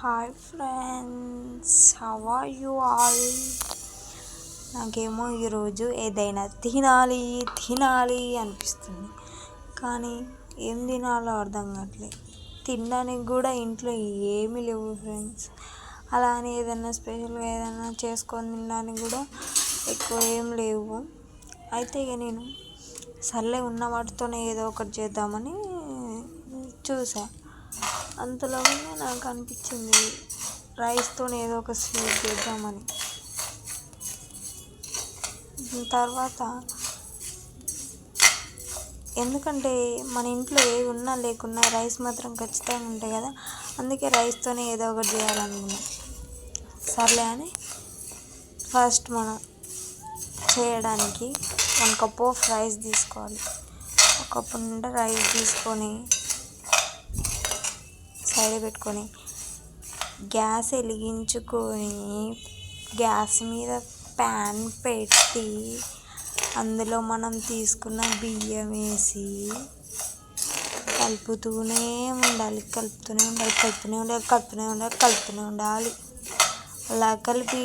Hi friends, how are you all? నాకేమో ఈరోజు ఏదైనా తినాలి తినాలి అనిపిస్తుంది, కానీ ఏం తినాలో అర్థం కావట్లేదు. తినడానికి కూడా ఇంట్లో ఏమీ లేవు ఫ్రెండ్స్. అలా అని ఏదైనా స్పెషల్గా ఏదైనా చేసుకొని తినడానికి కూడా ఎక్కువ ఏం లేవు. అయితే ఇక నేను సర్లే ఉన్న వాటితోనే ఏదో ఒకటి చేద్దామని చూసా. అంతలోనే నాకు అనిపించింది రైస్తో ఏదో ఒక స్వీట్ చేద్దామని. తర్వాత ఎందుకంటే మన ఇంట్లో ఏవి ఉన్నా లేకున్నా రైస్ మాత్రం ఖచ్చితంగా ఉంటాయి కదా, అందుకే రైస్తోనే ఏదో ఒకటి చేయాలనుకున్నా. సర్లే అని ఫస్ట్ మనం చేయడానికి 1 కప్ ఆఫ్ రైస్ తీసుకోవాలి. 1 కప్పు నిండా రైస్ తీసుకొని సైడ్ పెట్టుకొని గ్యాస్ వెలిగించుకొని గ్యాస్ మీద ప్యాన్ పెట్టి అందులో మనం తీసుకున్న బియ్యం వేసి కలుపుతూనే ఉండాలి. అలా కలిపి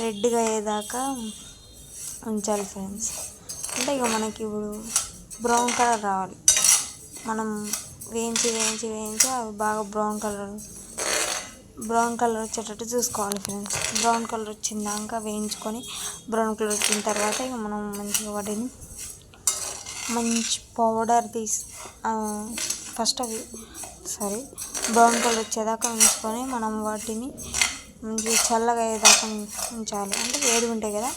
రెడ్గా అయ్యేదాకా ఉంచాలి ఫ్రెండ్స్. అంటే ఇక మనకి ఇప్పుడు బ్రౌన్ కలర్ రావాలి. మనం వేయించి అవి బాగా బ్రౌన్ కలర్ వచ్చేటట్టు చూసుకోవాలి ఫ్రెండ్స్. బ్రౌన్ కలర్ వచ్చిందాక వేయించుకొని బ్రౌన్ కలర్ వచ్చిన తర్వాత ఇక మనం మంచిగా వాటిని మంచి పౌడర్ బ్రౌన్ కలర్ వచ్చేదాకా ఉంచుకొని మనం వాటిని మంచిగా చల్లగా అయ్యేదాకా ఉంచాలి. అంటే వేడిగా ఉంటాయి కదా,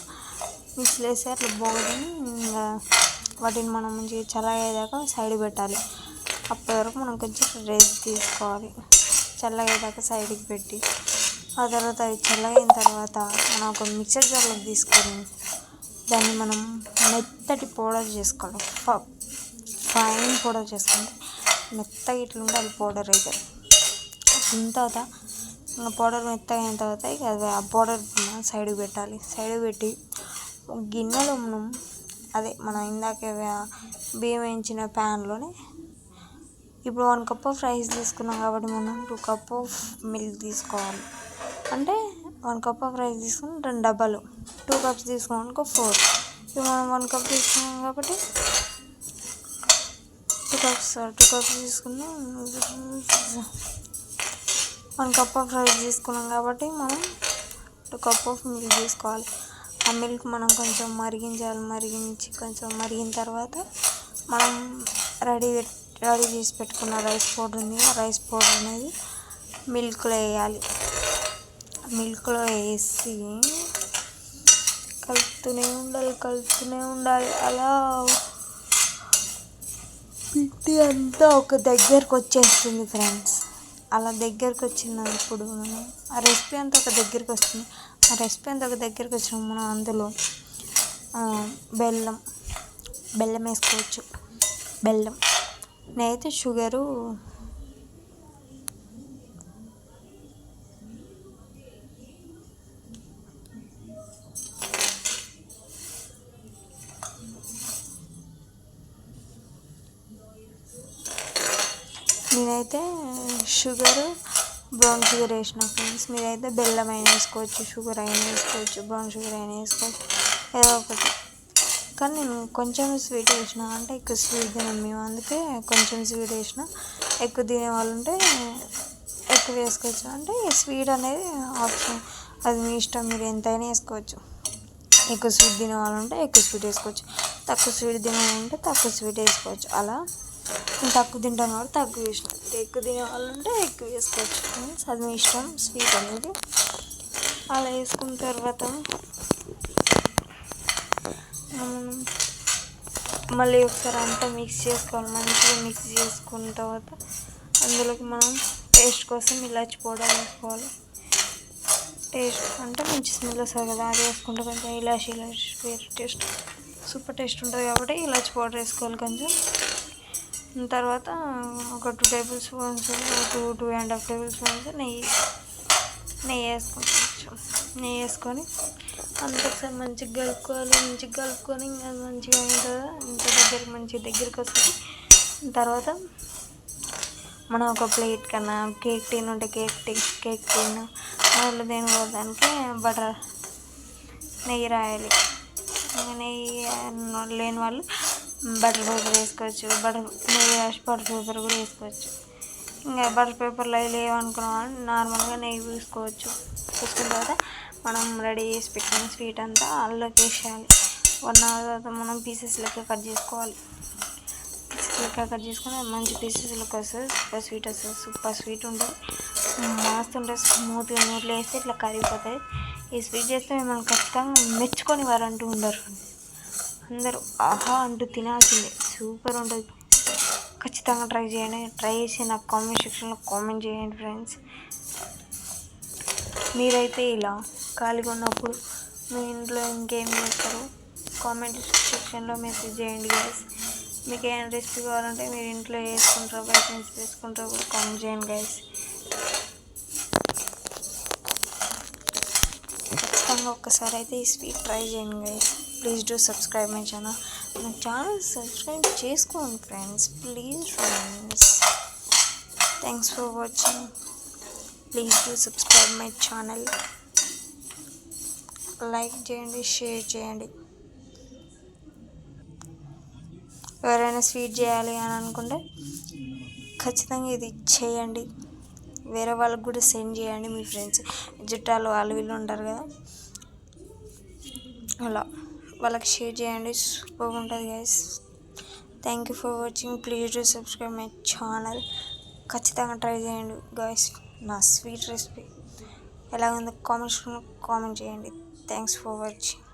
మిక్సీలో వేస్తే అట్లా బాగుంటుంది. ఇంకా వాటిని మనం మంచిగా చల్లగా అయ్యేదాకా సైడ్ పెట్టాలి. అప్పటి వరకు మనం కొంచెం రెస్ట్ తీసుకోవాలి. చల్లగా అయ్యేదాకా సైడ్కి పెట్టి ఆ తర్వాత అవి చల్లగా అయిన తర్వాత మనం ఒక మిక్సర్ జార్లోకి తీసుకొని దాన్ని మనం మెత్తటి పౌడర్ చేసుకోవాలి. ఫైన్ పౌడర్ చేసుకుంటే మెత్తగా ఇట్లా ఉండాలి పౌడర్ అయితే. అయిన తర్వాత ఇంకా పౌడర్ మెత్తగా అయిన తర్వాత ఇక ఆ పౌడర్ సైడ్కి పెట్టాలి. సైడ్కి పెట్టి గిన్నెలో మనం ఇందాక బియ్యం వేయించిన ప్యాన్లోనే ఇప్పుడు 1 కప్ ఆఫ్ రైస్ తీసుకున్నాం కాబట్టి మనం 2 కప్ ఆఫ్ మిల్క్ తీసుకోవాలి. అంటే 1 కప్ ఆఫ్ రైస్ తీసుకుని 2 డబ్బాలు, 2 కప్స్ తీసుకున్నాం అనుకో 4. ఇప్పుడు మనం 1 కప్ తీసుకున్నాం కాబట్టి 2 కప్స్ తీసుకున్నాం. 1 కప్ ఆఫ్ రైస్ తీసుకున్నాం కాబట్టి మనం 2 కప్ ఆఫ్ మిల్క్ తీసుకోవాలి. ఆ మిల్క్ మనం కొంచెం మరిగించి కొంచెం మరిగిన తర్వాత మనం రెడీ చేసి పెట్టుకున్న రైస్ పౌడర్ ఉంది. ఆ రైస్ పౌడర్ అనేది మిల్క్లో వేయాలి. మిల్క్లో వేసి కలుపుతూనే ఉండాలి. అలా పిండి అంతా ఒక దగ్గరకు వచ్చేస్తుంది ఫ్రెండ్స్. అలా దగ్గరకు వచ్చినప్పుడు ఆ రెసిపీ అంతా ఒక దగ్గరికి వస్తుంది. ఆ రెసిపీ అంతా ఒక దగ్గరికి వచ్చినప్పుడు మనం అందులో బెల్లం వేసుకోవచ్చు. నేనైతే షుగరు బ్రౌన్ షుగర్ వేసిన ఫ్రెండ్స్. మీరైతే బెల్లం అయినా వేసుకోవచ్చు, షుగర్ అయినా వేసుకోవచ్చు, బ్రౌన్ షుగర్ అయినా వేసుకోవచ్చు, ఏదో ఒకటి. కానీ నేను కొంచెం స్వీట్ వేసిన, అంటే ఎక్కువ స్వీట్ తినం మేము, అందుకే కొంచెం స్వీట్ వేసిన. ఎక్కువ తినేవాళ్ళు ఉంటే ఎక్కువ వేసుకోవచ్చు. అంటే స్వీట్ అనేది ఆప్షన్, అది మీ ఇష్టం, మీరు ఎంతైనా వేసుకోవచ్చు. ఎక్కువ స్వీట్ తినేవాళ్ళు ఉంటే ఎక్కువ స్వీట్ వేసుకోవచ్చు, తక్కువ స్వీట్ తినేవాళ్ళు ఉంటే తక్కువ స్వీట్ వేసుకోవచ్చు. అలా నేను తక్కువ తింటాను కాబట్టి తక్కువ వేసిన, ఎక్కువ తినేవాళ్ళు ఉంటే ఎక్కువ వేసుకోవచ్చు. అది మీ ఇష్టం స్వీట్ అనేది. అలా వేసుకున్న తర్వాత మళ్ళీ ఒకసారి అంతా మిక్స్ చేసుకోవాలి. మంచిగా మిక్స్ చేసుకున్న తర్వాత అందులోకి మనం టేస్ట్ కోసం ఇలాచి పౌడర్ వేసుకోవాలి. టేస్ట్ అంటే మంచి స్మెల్ వస్తుంది కదా, అది వేసుకుంటే కొంచెం ఇలాచి వేరే టేస్ట్, సూపర్ టేస్ట్ ఉంటుంది కాబట్టి ఇలాచి పౌడర్ వేసుకోవాలి కొంచెం. తర్వాత ఒక 2 టేబుల్ స్పూన్స్ 2.5 టేబుల్ స్పూన్స్ నెయ్యి వేసుకొని అంత ఒకసారి మంచిగా కలుపుకొని ఇంకా మంచిగా అయిన తర్వాత ఇంత మంచిగా దగ్గరికి వస్తుంది. తర్వాత మనం ఒక ప్లేట్ కన్నా కేక్ టిన్ ఉంటే కేక్ టిన్ అందులో దేనికోదానికి బటర్ నెయ్యి రాయాలి. నెయ్యి లేని వాళ్ళు బటర్ పేపర్ వేసుకోవచ్చు, నెయ్యి రాసి బటర్ పేపర్ కూడా వేసుకోవచ్చు. ఇంకా బటర్ పేపర్లో లేవనుకున్నాం అని నార్మల్గా నెయ్యి పూసుకోవచ్చు. పూసుకున్న తర్వాత మనం రెడీ చేసి పెట్టిన స్వీట్ అంతా అందులోకి వేసేయాలి. 1 అవర్ తర్వాత మనం పీసెస్ లెక్క కట్ చేసుకోవాలి. పీసెస్ లెక్క కట్ చేసుకుని మంచి పీసెస్ లెక్క వస్తుంది. సూపర్ స్వీట్ వస్తుంది. సూపర్ స్వీట్ ఉంటుంది, మస్తు ఉంటుంది. స్మూత్గా నోట్లో వేస్తే ఇట్లా కరిగిపోతుంది. ఈ స్వీట్ చేస్తే మిమ్మల్ని ఖచ్చితంగా మెచ్చుకొని వారంటూ ఉండరు. అందరూ ఆహా అంటూ తినాల్సిందే. సూపర్ ఉంటుంది. ఖచ్చితంగా ట్రై చేయండి. ట్రై చేసి నాకు కామెంట్ సెక్షన్లో కామెంట్ చేయండి ఫ్రెండ్స్. మీరైతే ఇలా ఖాళీగా ఉన్నప్పుడు మీ ఇంట్లో ఇంకేం చేస్తారు కామెంట్ సెక్షన్లో మెసేజ్ చేయండి గైస్. మీకు ఏమైనా రెసిపీ కావాలంటే మీరు ఇంట్లో వేసుకుంటారో బయట నుంచి వేసుకుంటారో కూడా కామెంట్ చేయండి గైస్. ఖచ్చితంగా ఒక్కసారి అయితే ఈ స్వీట్ ట్రై చేయండి guys. Please do subscribe my channel. నా ఛానల్ సబ్స్క్రైబ్ చేసుకోండి friends, please friends. Thanks for watching. Please do subscribe my channel. Like చేయండి, షేర్ చేయండి. ఎవరైనా స్వీట్ చేయాలి అని అనుకుంటే ఖచ్చితంగా ఇది చేయండి. వేరే వాళ్ళకి కూడా సెండ్ చేయండి. మీ ఫ్రెండ్స్ చుట్టాలు వాళ్ళు వీళ్ళు ఉంటారు కదా, అలా వాళ్ళకి షేర్ చేయండి. సూపర్గా ఉంటుంది guys. Thank you for watching. Please do subscribe my channel. ఖచ్చితంగా ట్రై చేయండి గైస్. నా స్వీట్ రెసిపీ ఎలా ఉందో కామెంట్ చేయండి. Thanks for watching.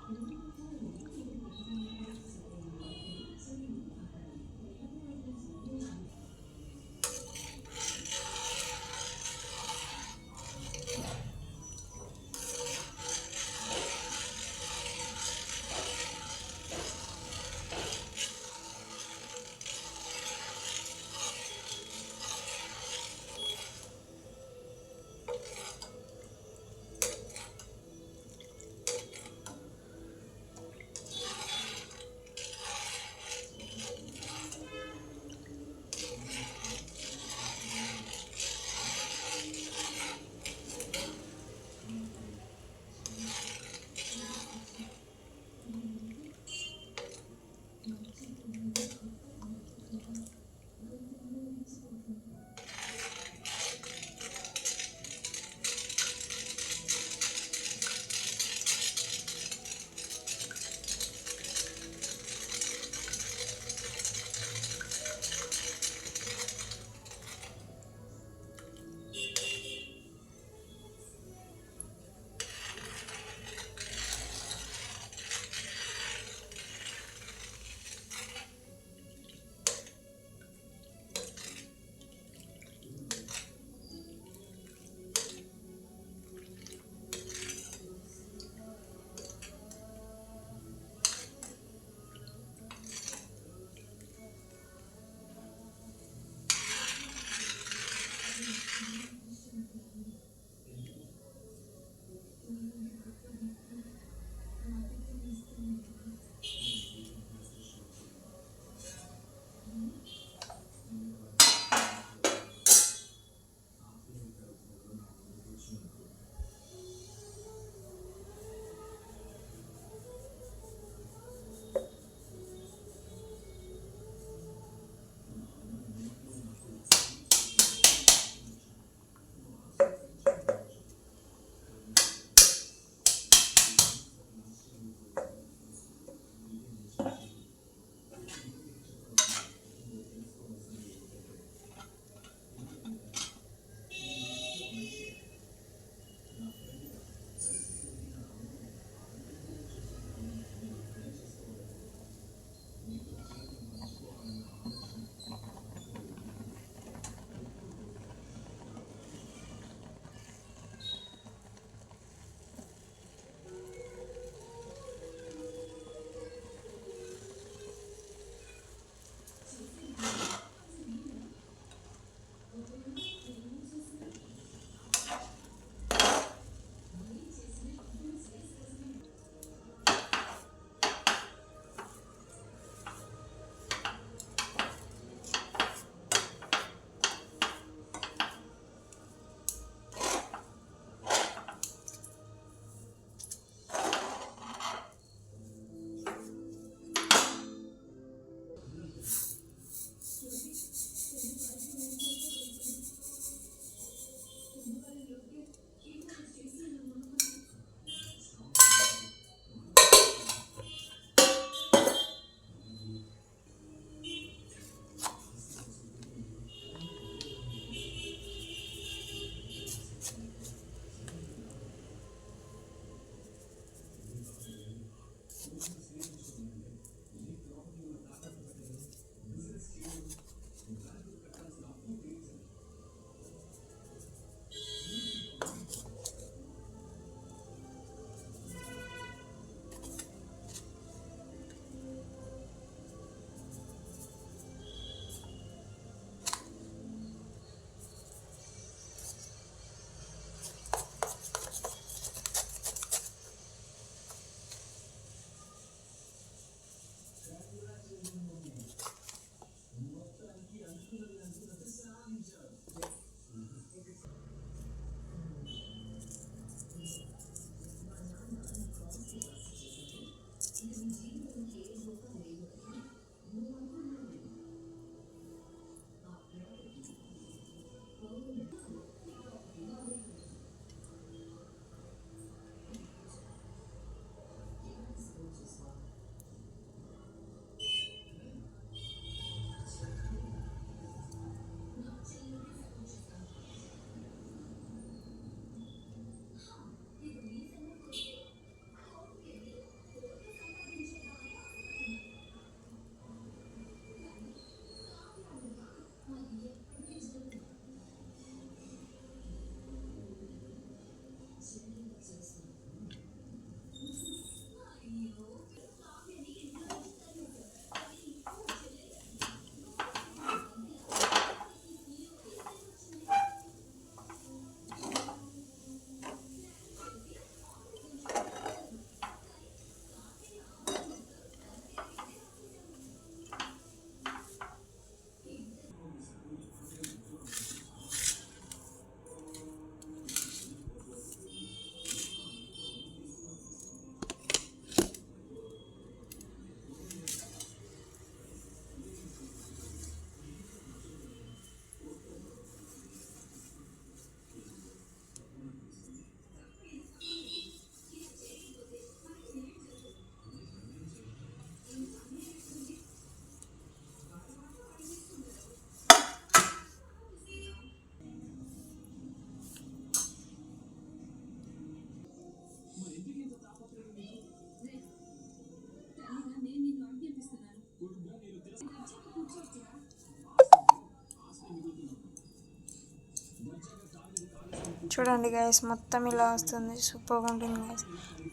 చూడండి గైస్, మొత్తం ఇలా వస్తుంది. సూపర్గా ఉంటుంది గైస్.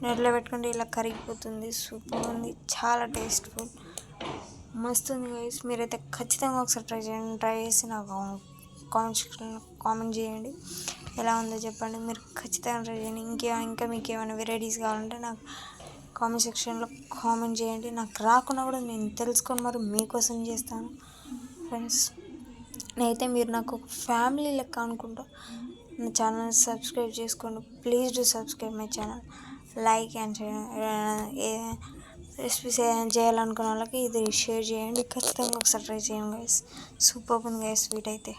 నెట్లో పెట్టుకుంటే ఇలా కరిగిపోతుంది. సూపర్ ఉంది, చాలా టేస్ట్ఫుల్, మస్తు ఉంది గైస్. మీరైతే ఖచ్చితంగా ఒకసారి ట్రై చేయండి. ట్రై చేసి నాకు కామెంట్ చేయండి, ఎలా ఉందో చెప్పండి. మీరు ఖచ్చితంగా ట్రై చేయండి. ఇంకా మీకు ఏమైనా వెరైటీస్ కావాలంటే నాకు కామెంట్ సెక్షన్లో కామెంట్ చేయండి. నాకు రాకున్నా కూడా నేను తెలుసుకొని మరి మీకోసం చేస్తాను ఫ్రెండ్స్. నేనైతే మీరు నాకు ఫ్యామిలీ లెక్క అనుకుంటా. నా ఛానల్ సబ్స్క్రైబ్ చేసుకోండి. Please do subscribe my channel. Like and recipes చేయాలనుకున్న వాళ్ళకి ఇది షేర్ చేయండి. ఖచ్చితంగా ఒకసారి ట్రై చేయండి గైస్. సూపర్ ఉంది గైస్ స్వీట్ అయితే.